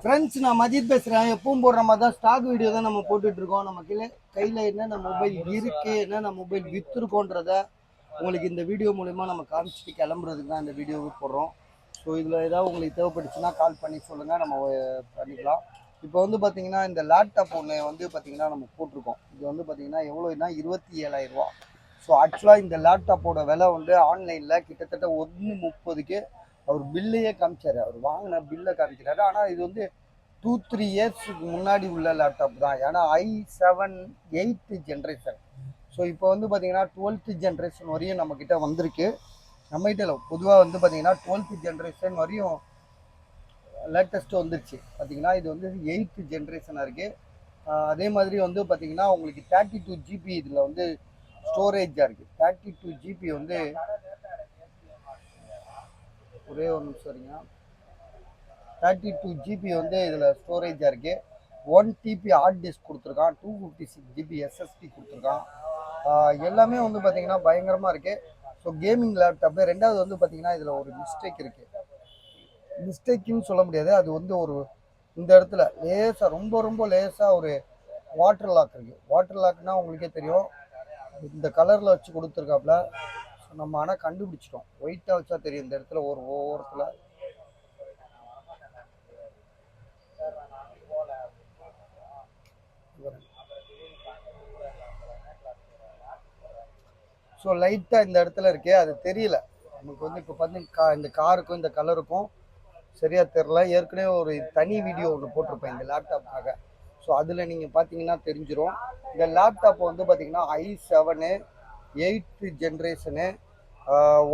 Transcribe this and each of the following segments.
Friends, நான் மஜித் பேசுகிறேன். எப்பவும் போடுற மாதிரி தான் ஸ்டாக் வீடியோ தான் நம்ம போட்டுட்ருக்கோம். நம்ம கையில் என்னென்ன மொபைல் இருக்குது, என்னென்ன மொபைல் விற்றுருக்கோன்றத உங்களுக்கு இந்த வீடியோ மூலிமா நம்ம காமிச்சிட்டு கிளம்புறதுக்கு தான் இந்த வீடியோவை போடுறோம். ஸோ இதில் ஏதாவது உங்களுக்கு தேவைப்பட்டுச்சுன்னா கால் பண்ணி சொல்லுங்கள், நம்ம பண்ணிக்கலாம். இப்போ வந்து பார்த்திங்கன்னா இந்த லேப்டாப் ஒன்று வந்து பார்த்திங்கன்னா நம்ம போட்டிருக்கோம். இது வந்து பார்த்திங்கன்னா எவ்வளோனா 27,000 ரூபா. ஸோ ஆக்சுவலாக இந்த லேப்டாப்போட விலை வந்து ஆன்லைனில் கிட்டத்தட்ட 130க்கு அவர் பில்லையே காமிச்சார். அவர் வாங்கின பில்லை காமிக்கிறாரு. ஆனால் இது வந்து 2-3 இயர்ஸுக்கு முன்னாடி உள்ள லேப்டாப் தான். ஏன்னா i7 8th ஜென்ரேஷன். ஸோ இப்போ வந்து பார்த்தீங்கன்னா 12th ஜென்ரேஷன் வரையும் நம்மக்கிட்ட வந்திருக்கு. நம்மகிட்ட இல்லை, பொதுவாக வந்து பார்த்தீங்கன்னா 12th ஜென்ரேஷன் வரையும் லேட்டஸ்ட்டு வந்துருச்சு. பார்த்தீங்கன்னா இது வந்து 8th ஜென்ரேஷனாக இருக்குது. அதே மாதிரி வந்து பார்த்தீங்கன்னா உங்களுக்கு 32 GB இதில் வந்து ஸ்டோரேஜாக இருக்குது. 32 GB வந்து ஒரே ஒரு நிமிஷம் சரிங்க. 32 GB வந்து இதில் ஸ்டோரேஜாக இருக்குது. 1 TB ஹார்ட் டிஸ்க் கொடுத்துருக்கான். 256 GB SSD கொடுத்துருக்கான். எல்லாமே வந்து பார்த்திங்கன்னா பயங்கரமாக இருக்குது. So gaming laptop. ரெண்டாவது வந்து பார்த்திங்கன்னா இதில் ஒரு மிஸ்டேக் இருக்குது. மிஸ்டேக்குன்னு சொல்ல முடியாது, அது வந்து ஒரு இந்த இடத்துல லேசாக ரொம்ப லேசாக ஒரு வாட்டர் லாக் இருக்குது. வாட்டர் லாக்னால் உங்களுக்கே தெரியும், இந்த கலரில் வச்சு கொடுத்துருக்காப்புல. ஸோ நம்ம ஆனால் கண்டுபிடிச்சிட்டோம். ஒயிட்டாக வச்சா தெரியும் இந்த இடத்துல ஒரு ஓரத்தில். ஸோ லைட்டாக இந்த இடத்துல இருக்கே, அது தெரியல நமக்கு வந்து. இப்போ பார்த்தீங்கன்னா இந்த காருக்கும் இந்த கலருக்கும் சரியாக தெரில. ஏற்கனவே ஒரு தனி வீடியோ ஒன்று போட்டிருப்பேன் இந்த லேப்டாப்புக்காக. ஸோ அதில் நீங்கள் பார்த்தீங்கன்னா தெரிஞ்சிடும். இந்த லேப்டாப் வந்து பார்த்தீங்கன்னா i7 8th generation,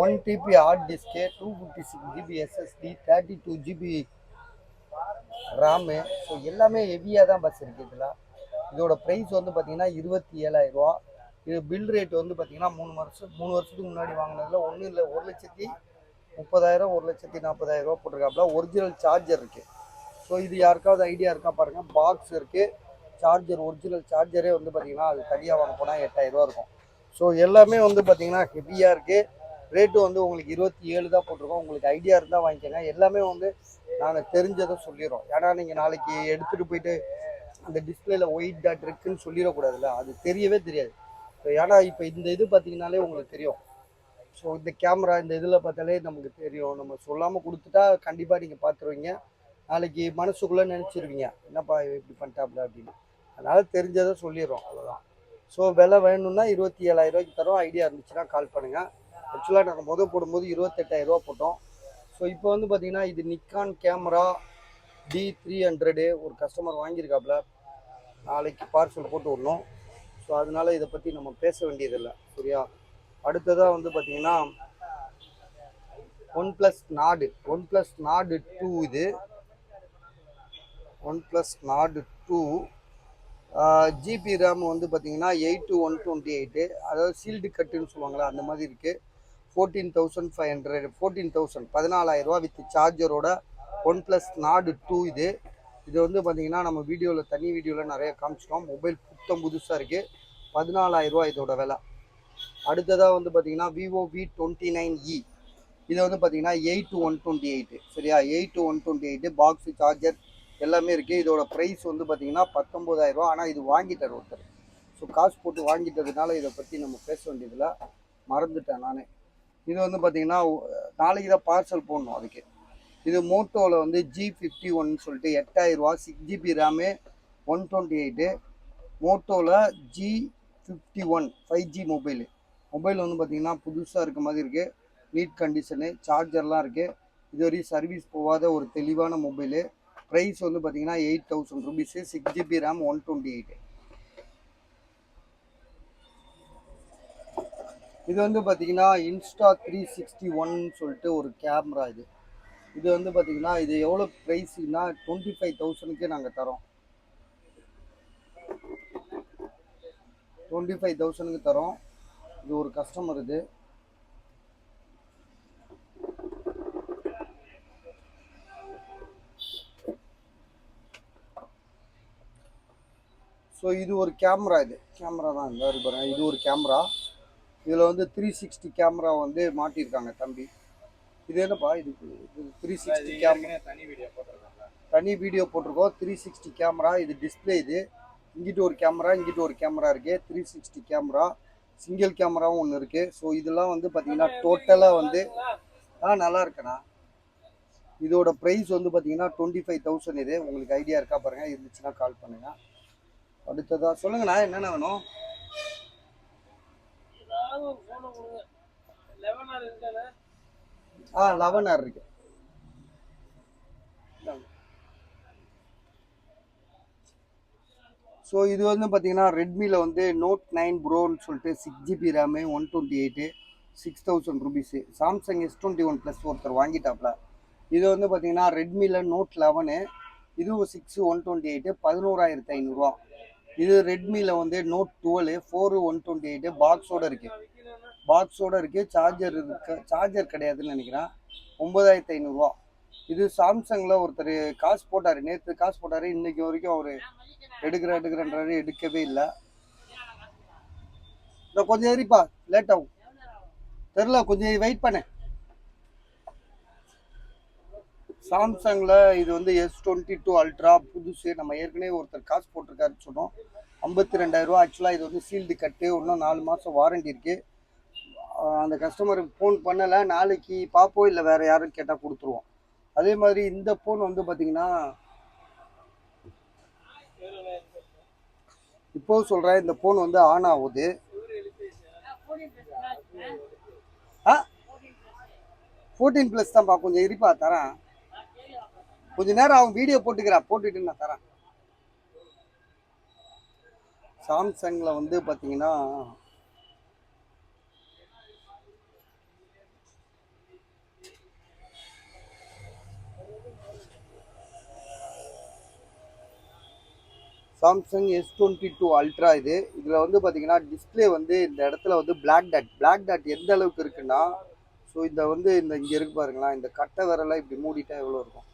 1 TB hard disk, 256 GB SSD, 32 GB RAM. So எல்லாமே ஹெவியாக தான் பஸ் இருக்குது இதில். இதோட ப்ரைஸ் வந்து பார்த்தீங்கன்னா 27,000 ரூபா. இது பில் ரேட் வந்து பார்த்தீங்கன்னா 3 வருஷத்துக்கு முன்னாடி வாங்கினதில் ஒன்றும் இல்லை, 1,30,000 1,40,000 ரூபா போட்டிருக்காப்புல. ஒரிஜினல் சார்ஜர் இருக்குது. ஸோ இது யாருக்காவது ஐடியா இருக்கா பாருங்கள். பாக்ஸ் இருக்குது, சார்ஜர், ஒரிஜினல் சார்ஜரே வந்து பார்த்திங்கன்னா அது தனியாக வாங்க போனால் 8,000 ரூபா இருக்கும். ஸோ எல்லாமே வந்து பார்த்திங்கன்னா ஹெவியாக இருக்குது. ரேட்டு வந்து உங்களுக்கு 27 தான் போட்டிருக்கோம். உங்களுக்கு ஐடியா இருந்தால் வாங்கிக்கோங்க. எல்லாமே வந்து நாங்கள் தெரிஞ்சதை சொல்லிடுறோம். ஏன்னா நீங்கள் நாளைக்கு எடுத்துகிட்டு போயிட்டு அந்த டிஸ்பிளேல ஒயிட் டாட் இருக்குன்னு சொல்லிடக்கூடாதுல்ல, அது தெரியவே தெரியாது. ஏன்னா இப்போ இந்த இது பார்த்தீங்கன்னாலே உங்களுக்கு தெரியும். ஸோ இந்த கேமரா இந்த இதில் பார்த்தாலே நமக்கு தெரியும். நம்ம சொல்லாமல் கொடுத்துட்டா கண்டிப்பாக நீங்கள் பார்த்துருவீங்க. நாளைக்கு மனசுக்குள்ளே நினச்சிருவீங்க, என்னப்பா இப்படி பண்ணிட்டாப்ல அப்படின்னு. அதனால் தெரிஞ்சதை சொல்லிடுறோம், அவ்வளோதான். ஸோ விலை வேணும்னா 27,000 ரூபாய்க்கு தரோம். ஐடியா இருந்துச்சுன்னா கால் பண்ணுங்கள். ஆக்சுவலாக நாங்கள் போடும்போது 28,000 ரூபா போட்டோம். ஸோ இப்போ வந்து பார்த்திங்கன்னா இது நிக்கான் கேமரா D300 ஒரு கஸ்டமர் வாங்கியிருக்காப்புல. நாளைக்கு பார்சல் போட்டு விடணும். ஸோ அதனால இதை பற்றி நம்ம பேச வேண்டியதில்லை, சரியா. அடுத்ததாக வந்து பார்த்திங்கன்னா ஒன் ப்ளஸ் நாடு 2 இது. ஒன் ப்ளஸ் நாடு 2 ஜிபி ரேம் வந்து பார்த்திங்கன்னா 8 to 128, அதாவது சீல்டு கட்டுன்னு சொல்லுவாங்களா அந்த மாதிரி இருக்குது. 14,500 14,000 ரூபா வித் சார்ஜரோட ஒன் ப்ளஸ் நாடு 2 இது. இது வந்து பார்த்திங்கன்னா நம்ம வீடியோவில் தனி வீடியோவில் நிறைய காமிச்சிட்டோம். மொபைல் புத்தம் புதுசாக இருக்குது. 14,000 ரூபா இதோட விலை. அடுத்ததாக வந்து பார்த்திங்கன்னா விவோ V29e. இது வந்து பார்த்திங்கன்னா 8 to 128, சரியா. 8 to 128 பாக்ஸு, சார்ஜர் எல்லாமே இருக்குது. இதோட ப்ரைஸ் வந்து பார்த்திங்கன்னா 19,000 ரூபா. ஆனால் இது வாங்கிட்டார் ஒருத்தர். ஸோ காசு போட்டு வாங்கிட்டதுனால இதை பற்றி நம்ம பேச வேண்டியதில் மறந்துட்டேன் நானே. இது வந்து பார்த்திங்கன்னா நாளைக்கு தான் பார்சல் போடணும் அதுக்கு. இது மோட்டோவில் வந்து G51 சொல்லிட்டு 8,000 ரூபா, 6 GB RAM, 128. மோட்டோவில் G51 5G mobile வந்து பார்த்திங்கன்னா புதுசாக இருக்க மாதிரி இருக்குது. நீட் கண்டிஷனு, சார்ஜர்லாம் இருக்குது. இது வரையும் சர்வீஸ் போகாத ஒரு தெளிவான மொபைலு. ப்ரைஸ் வந்து பார்த்திங்கன்னா 8,000 ருபீஸு, 6 GB ரேம், 128. இது வந்து பார்த்திங்கன்னா Insta361 சொல்லிட்டு ஒரு கேமரா. இது வந்து பார்த்திங்கன்னா இது எவ்வளோ ப்ரைஸுன்னா 25,000க்கு நாங்கள் தரோம். 25,000க்கு தரோம். இது ஒரு கஸ்டமர் இது. ஸோ இது ஒரு கேமரா. இது கேமரா தான் இந்த பாருங்க. இது ஒரு கேமரா. இதில் வந்து 360 கேமரா வந்து மாட்டியிருக்காங்க தம்பி. இது என்னப்பா, இது 360 கேமரா தனி வீடியோ போட்டிருக்கோம். 360 கேமரா, இது டிஸ்பிளே. இது இங்கிட்ட ஒரு கேமரா, இங்கிட்ட ஒரு கேமரா இருக்குது. 360 கேமரா, சிங்கிள் கேமராவும் ஒன்று இருக்குது. ஸோ இதெல்லாம் வந்து பார்த்தீங்கன்னா டோட்டலாக வந்து நல்லா இருக்குண்ணா. இதோட ப்ரைஸ் வந்து பார்த்தீங்கன்னா 25,000. இது உங்களுக்கு ஐடியா இருக்கா பாருங்கள், இருந்துச்சுன்னா கால் பண்ணுங்கள். அடுத்ததாக சொல்லுங்கண்ணா, என்னென்ன வேணும்? 11R இருக்கு. ஸோ இது வந்து பார்த்தீங்கன்னா ரெட்மியில் வந்து Note 9 ப்ரோன்னு சொல்லிட்டு 6GB RAM, 128, 6,000 rupees. Samsung S21 plus ஒருத்தர் வாங்கிட்டாப்ல. இது வந்து பார்த்தீங்கன்னா ரெட்மியில் Note 11, இதுவும் 6, 128, 11,500 இது ரெட்மியில் வந்து Note 12, 4, 128 பாக்ஸோடு இருக்குது. சார்ஜர் கிடையாதுன்னு நினைக்கிறேன். 9,500. இது சாம்சங்கில் ஒருத்தர் காசு போட்டார், நேற்று காசு போட்டார். இன்னைக்கு வரைக்கும் அவர் எடுக்கிறேன்றாரு, எடுக்கவே இல்லை. இந்த கொஞ்சம் எரிப்பா, லேட் ஆகும் தெரில, கொஞ்சம் வெயிட் பண்ண. சாம்சங்கில் இது வந்து S22 அல்ட்ரா புதுசு. நம்ம ஏற்கனவே ஒருத்தர் காசு போட்டிருக்காருன்னு சொன்னோம், 52,000. ஆக்சுவலாக இது வந்து சீல்டு கட்டு, இன்னும் 4 மாதம் வாரண்டி இருக்குது. அந்த கஸ்டமருக்கு ஃபோன் பண்ணலை, நாளைக்கு பார்ப்போம், இல்லை வேறு யாரும் கேட்டால் கொடுத்துருவோம். அதே மாதிரி இந்த ஃபோன் வந்து பார்த்தீங்கன்னா இப்போ சொல்கிறேன், இந்த ஃபோன் வந்து ஆன் ஆகுது. 14+ தான்ப்பா. கொஞ்சம் இருப்பா, தரேன். கொஞ்சம் நேரம் அவன் வீடியோ போட்டுட்டு நான் தரேன். சாம்சங்கில் வந்து பார்த்தீங்கன்னா சாம்சங் S22 அல்ட்ரா. இதில் வந்து பார்த்தீங்கன்னா டிஸ்பிளே வந்து இந்த இடத்துல வந்து பிளாக் டாட் எந்த அளவுக்கு இருக்குன்னா, ஸோ இந்த வந்து இங்கே இருக்கு பாருங்களா, இந்த கட்டை விரலாம் இப்படி மூடிட்டா எவ்வளோ இருக்கும்,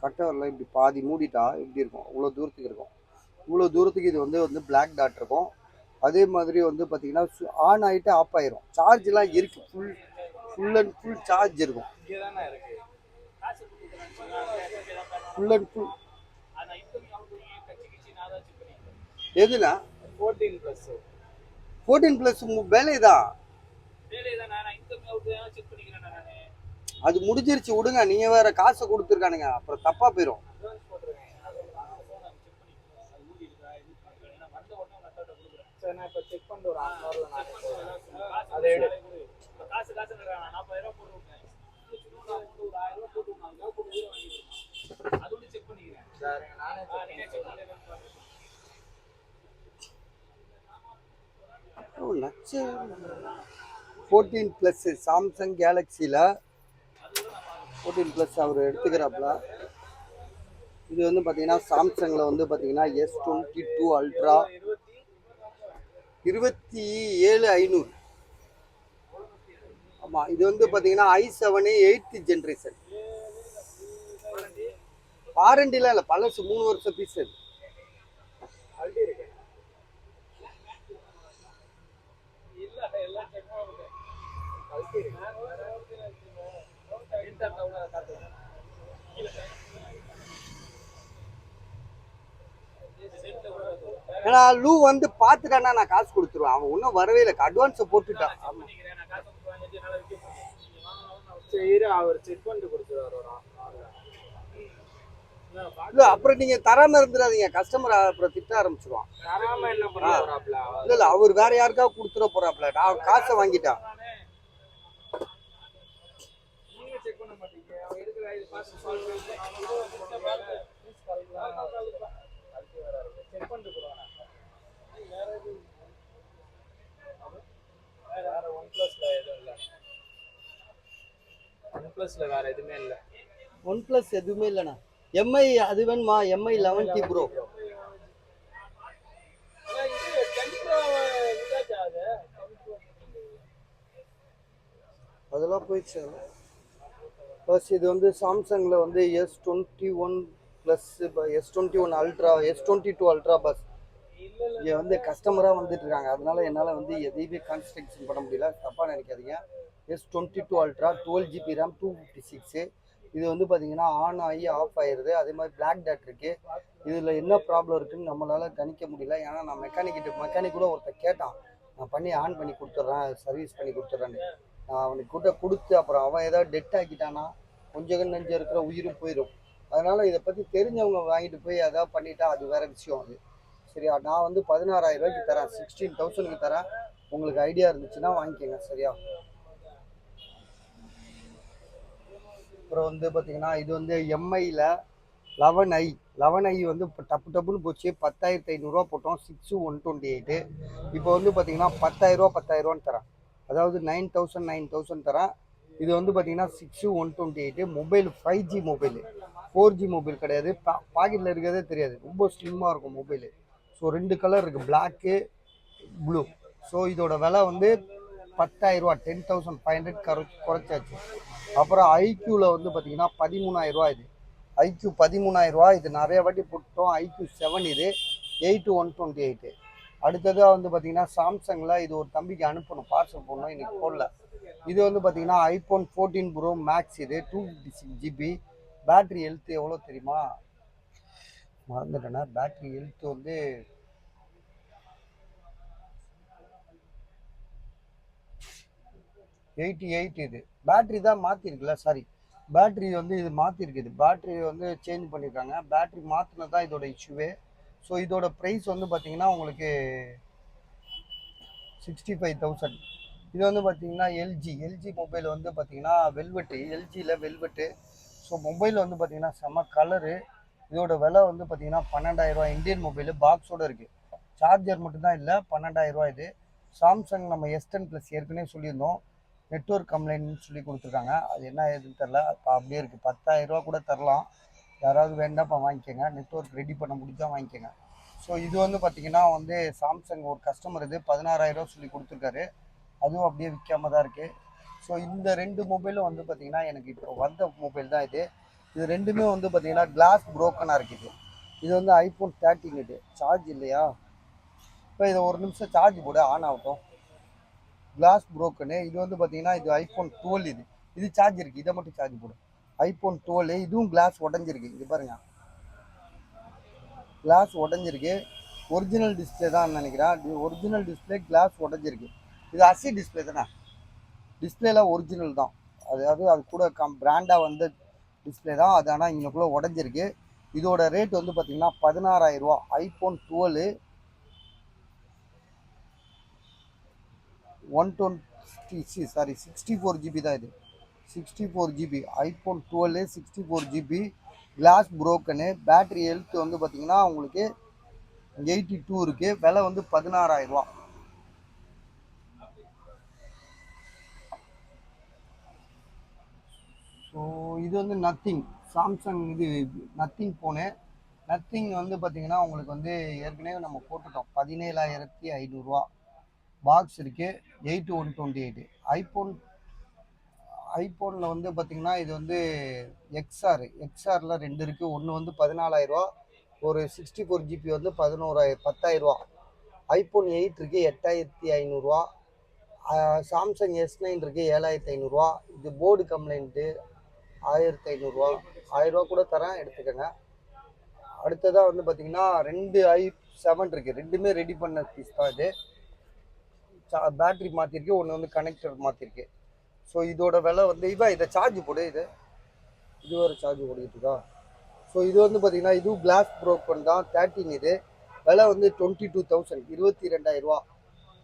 கட்டை விரலாம் இப்படி பாதி மூடிட்டா எப்படி இருக்கும், இவ்வளோ தூரத்துக்கு இருக்கும். இவ்வளோ தூரத்துக்கு இது வந்து பிளாக் டாட் இருக்கும். அதே மாதிரி வந்து பார்த்தீங்கன்னா ஆன் ஆகிட்டு ஆஃப் ஆயிரும். சார்ஜ்லாம் இருக்குது, ஃபுல் அண்ட் ஃபுல் சார்ஜ் இருக்கும். ஃபுல் அண்ட் ஃபுல் எதுனா 14+ வேலைதான். அது முடிஞ்சிருச்சு, விடுங்க. நீங்க வேற காசை கொடுத்துருக்கானுங்க, அப்புறம் தப்பா போயிடும். லட்ச 14+ சாம்சங் கேலக்சியில் 14+ அவர் எடுத்துக்கிறாப்புல. இது வந்து பார்த்தீங்கன்னா சாம்சங்கில் வந்து பார்த்தீங்கன்னா S22 அல்ட்ரா 27,500. ஆமாம், இது வந்து பார்த்தீங்கன்னா i7 8th ஜென்ரேஷன். வாரண்டிலாம் இல்லை, பழசு 3 வருஷம் பீஸ். ஏன்னா லூ வந்து பார்த்துட்டானா நான் காசு கொடுத்துருவேன். அவன் ஒன்றும் வரவே இல்லை, அட்வான்ஸை போட்டுட்டான். சரி, அவர் செக் பண்ணிட்டு கொடுத்துருவாரு. இல்லை, அப்புறம் நீங்க தராம இருந்துடாதீங்க, கஸ்டமர் அப்புறம் திட்ட ஆரம்பிச்சிருவான். இல்லை இல்லை, அவர் வேற யாருக்காவது கொடுத்துட போறாப்ல, நான் காசை வாங்கிட்டான். OnePlusல வேற எதுவுமே இல்லை. OnePlus எதுவுமே இல்லைண்ணா. எம்ஐ அது வேணுமா? Mi 11T bro. அதெல்லாம் போயிடுச்சு. ப்ளஸ் இது வந்து சாம்சங்கில் வந்து S21+ S21 ultra, S22 ultra bus. இங்கே வந்து கஸ்டமராக வந்துட்டு இருக்காங்க, அதனால என்னால் வந்து எதையுமே கான்சன்ட்ரேஷன் பண்ண முடியல, தப்பாக நினைக்காதீங்க. S22 ultra 12GB RAM, 256. இது வந்து பார்த்தீங்கன்னா ஆன் ஆகி ஆஃப் ஆயிடுது. அதே மாதிரி பிளாக் டாட் இருக்குது. இதில் என்ன ப்ராப்ளம் இருக்குதுன்னு நம்மளால் கணிக்க முடியல. ஏன்னா நான் மெக்கானிக் கூட ஒருத்தர் கேட்டான், நான் பண்ணி ஆன் பண்ணி கொடுத்துட்றேன், சர்வீஸ் பண்ணி கொடுத்துட்றேன்னு. நான் அவனுக்கு கூட கொடுத்து அப்புறம் அவன் ஏதாவது டெட் ஆக்கிட்டானா கொஞ்சம் நெஞ்சம் இருக்கிற உயிரும் போயிடும். அதனால் இதை பற்றி தெரிஞ்சவங்க வாங்கிட்டு போய் எதாவது பண்ணிட்டா அது வேறு விஷயம் அது. சரியா? நான் வந்து 16,000 ரூபாய்க்கு தரேன், 16,000க்கு தரேன். உங்களுக்கு ஐடியா இருந்துச்சுன்னா வாங்கிக்கோங்க. சரியா? அப்புறம் வந்து பார்த்தீங்கன்னா இது வந்து எம்ஐயில் 11i வந்து இப்போ டப்புன்னு போச்சு. 10,500 போட்டோம். 6/128. இப்போ வந்து பார்த்தீங்கன்னா 10,000 தரேன். அதாவது 9,000 தரேன். இது வந்து பார்த்தீங்கன்னா 6/128 mobile 5G mobile, 4G mobile கிடையாது. பாக்கெட்டில் இருக்கிறதே தெரியாது, ரொம்ப ஸ்லிம்மாக இருக்கும் மொபைலு. ஸோ 2 கலர் இருக்குது, பிளாக்கு ப்ளூ. ஸோ இதோட விலை வந்து 10,000, 10,500 குறைச்சாச்சு. அப்புறம் ஐக்யூவில் வந்து பார்த்தீங்கன்னா 13,000 இது. ஐக்யூ 13,000. இது நிறைய வாட்டி போட்டோம். ஐக்யூ 7 இது 8/128. அடுத்ததாக வந்து பார்த்தீங்கன்னா சாம்சங்கில் இது ஒரு தம்பிக்கு அனுப்பணும், பார்சல் பண்ணணும், இன்னைக்கு போடல. இது வந்து பார்த்தீங்கன்னா iPhone 14 Pro Max. இது 256 GB. பேட்ரி ஹெல்த் எவ்வளோ தெரியுமா? மறந்துட்டேன்னா. பேட்ரி ஹெல்த் வந்து 88. இது பேட்ரி தான் மாற்றிருக்குல்ல, சாரி, பேட்ரி வந்து இது மாற்றிருக்குது. பேட்ரி வந்து சேஞ்ச் பண்ணியிருக்காங்க. பேட்ரி மாற்றினது தான் இதோட இஷ்யூவே. ஸோ இதோட ப்ரைஸ் வந்து பார்த்தீங்கன்னா உங்களுக்கு 65,000. இது வந்து பார்த்தீங்கன்னா எல்ஜி மொபைல் வந்து பார்த்தீங்கன்னா வெல்வெட்டு, எல்ஜியில் வெல்வெட்டு. ஸோ மொபைல் வந்து பார்த்தீங்கன்னா செம்ம கலரு. இதோட விலை வந்து பார்த்தீங்கன்னா 12,000 இந்தியன் மொபைலு, பாக்ஸோடு இருக்குது. சார்ஜர் மட்டும்தான் இல்லை, 12,000 இது. சாம்சங் நம்ம S10+ ஏற்கனவே சொல்லியிருந்தோம், நெட்வொர்க் கம்ப்ளைண்ட்னு சொல்லி கொடுத்துருக்காங்க. அது என்ன ஏதுன்னு தெரில. இப்போ அப்படியே இருக்குது. 10,000 கூட தரலாம். யாராவது வேண்டாப்பா வாங்கிக்கோங்க, நெட்வொர்க் ரெடி பண்ண முடிஞ்சால் வாங்கிக்கோங்க. ஸோ இது வந்து பார்த்திங்கன்னா வந்து சாம்சங் ஒரு கஸ்டமர் இது 16,000 சொல்லி கொடுத்துருக்காரு. அதுவும் அப்படியே விற்காம தான் இருக்குது. ஸோ இந்த 2 மொபைலும் வந்து பார்த்திங்கன்னா எனக்கு இப்போ வந்த மொபைல் தான் இது. இது ரெண்டுமே வந்து பார்த்திங்கன்னா கிளாஸ் ப்ரோக்கனாக இருக்குது. இது வந்து iPhone 13. இது சார்ஜ் இல்லையா? இப்போ இதை ஒரு நிமிஷம் சார்ஜ் போட ஆன் ஆகட்டும். கிளாஸ் ப்ரோக்கனு. இது வந்து பார்த்தீங்கன்னா இது iPhone 12. இது சார்ஜ் இருக்குது, இதை மட்டும் சார்ஜ் போடும். iPhone 12. இதுவும் கிளாஸ் உடஞ்சிருக்கு. இங்கே பாருங்கள், கிளாஸ் உடஞ்சிருக்கு. ஒரிஜினல் டிஸ்பிளே தான் நினைக்கிறேன். ஒரிஜினல் டிஸ்பிளே, கிளாஸ் உடஞ்சிருக்கு. இது அசி டிஸ்பிளே தானே? டிஸ்பிளேலாம் ஒரிஜினல் தான். அதாவது அது கூட பிராண்டாக வந்த டிஸ்பிளே தான் அது. ஆனால் இங்கக்குள்ளே உடஞ்சிருக்கு. இதோட ரேட் வந்து பார்த்தீங்கன்னா 16,000. iPhone 12 64 GB தான் இது. 64 GB iPhone 12 64 GB. கிளாஸ் ப்ரோக்கனு. பேட்ரி ஹெல்த் வந்து பார்த்தீங்கன்னா உங்களுக்கு 82 இருக்குது. விலை வந்து 16,000. ஸோ இது வந்து நத்திங், சாம்சங் இது நத்திங் ஃபோனு. நத்திங் வந்து பார்த்தீங்கன்னா உங்களுக்கு வந்து ஏற்கனவே நம்ம போட்டுட்டோம், 17,500. பாக்ஸ் இருக்குது, 8/128. ஐஃபோனில் வந்து பார்த்திங்கன்னா இது வந்து எக்ஸ்ஆரில் 2 இருக்குது. ஒன்று வந்து 14,000, ஒரு 64 GB வந்து 10,000. iPhone 8 இருக்குது, 8,500. சாம்சங் S9 இருக்குது, 7,500. இது போர்டு கம்ப்ளைண்ட்டு 1,500. 1,000 கூட தரேன், எடுத்துக்கோங்க. அடுத்ததாக வந்து பார்த்திங்கன்னா 2 i7 இருக்குது. ரெண்டுமே ரெடி பண்ண பீஸ் தான் இது. பேட்ரி மாற்றிருக்கு, ஒன்று வந்து கனெக்டர் மாற்றிருக்கு. ஸோ இதோட விலை வந்து இதை சார்ஜ் போடு. இது ஒரு சார்ஜ் போட்டுக்கிட்டு இருக்கா? ஸோ இது வந்து பார்த்தீங்கன்னா இதுவும் கிளாஸ் ப்ரோக்கன் தான், 13. இது விலை வந்து 22,000, 22,000.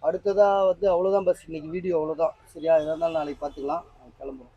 அடுத்ததாக வந்து அவ்வளோதான் பஸ். இன்னைக்கு வீடியோ அவ்வளோதான். சரியா? எதாக இருந்தாலும் நாளைக்கு பார்த்துக்கலாம். கிளம்புறோம்.